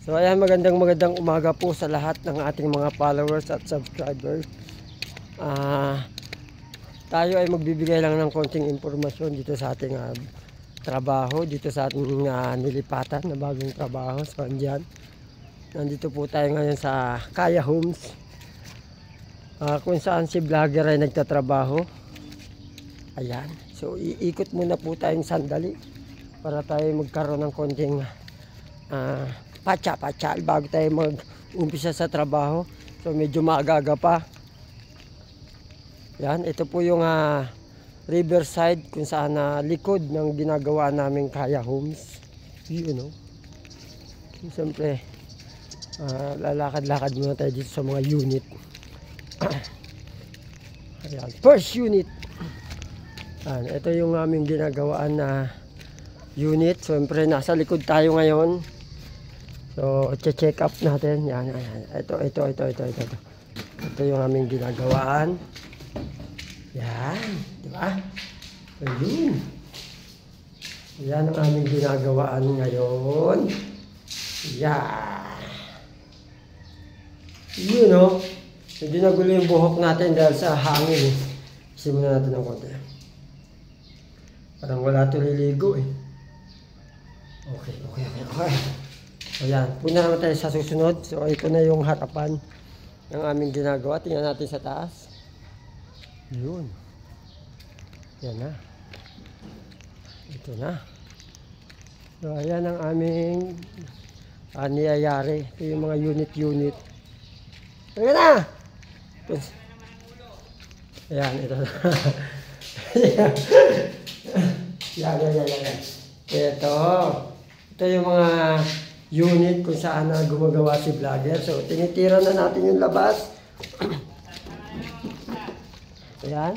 So ayan, magandang umaga po sa lahat ng ating mga followers at subscribers. Tayo ay magbibigay lang ng konting impormasyon dito sa ating trabaho, dito sa ating nilipatan na bagong trabaho. So andyan, nandito po tayo ngayon sa Kaya Homes, kung saan si vlogger ay nagtatrabaho. Ayan, so iikot muna po tayong sandali para tayo magkaroon ng konting patsa bago tayo mag-umpisa sa trabaho. So medyo maaga pa. Yan, ito po yung riverside kung saan likod ng ginagawa naming Kaya Homes. You know. Siyempre, lalakad-lakad muna tayo dito sa mga unit. Ayan, first unit. Ayan, ito yung aming ginagawaan na unit. Siyempre, nasa likod tayo ngayon. So, check up natin. Yan. Ito. Ito yung aming ginagawaan. Yan. Diba? Ayun. Yan ang aming ginagawaan ngayon. Yan. You know, hindi nagulo yung buhok natin dahil sa hangin. Simulan natin ng konti. Parang wala ito liligo eh. Okay. Ayan, puna naman tayo sa susunod. So ito na yung harapan ng aming ginagawa. Tingnan natin sa taas. Yun. Yan na. Ito na. So ayan ang aming niyayari. Ito yung mga unit. Ayan na! Ayan, ito na. Yan. Ito yung mga unit kung saan gumagawa si vlogger. So, tinitira na natin yung labas. Ayan.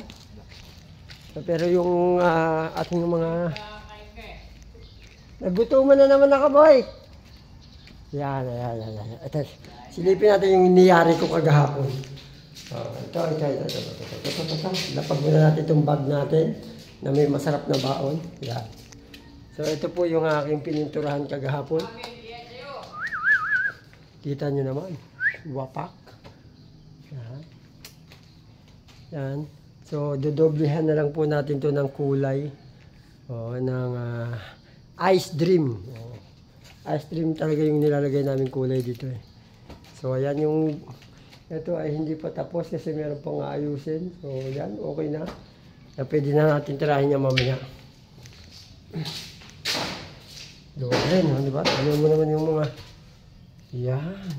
So, pero yung ating mga nagutuman na naman ako, boy. Yan. Ito, silipin natin yung niyari ko kagahapon. Ito. Lapag muna natin itong bag natin na may masarap na baon. Yan. So, ito po yung aking pininturahan kagahapon. Kita nyo naman, wapak. Yan. So, dodoblehan na lang po natin to ng kulay. Ng Ice Dream. Ice Dream talaga yung nilalagay namin kulay dito eh. So, ayan yung, ito ay hindi pa tapos kasi meron pang ayusin. So, yan, okay na. Pwede na natin tirahin niya mamaya. Doon rin, di ba? Tignan mo naman yung mga, yan.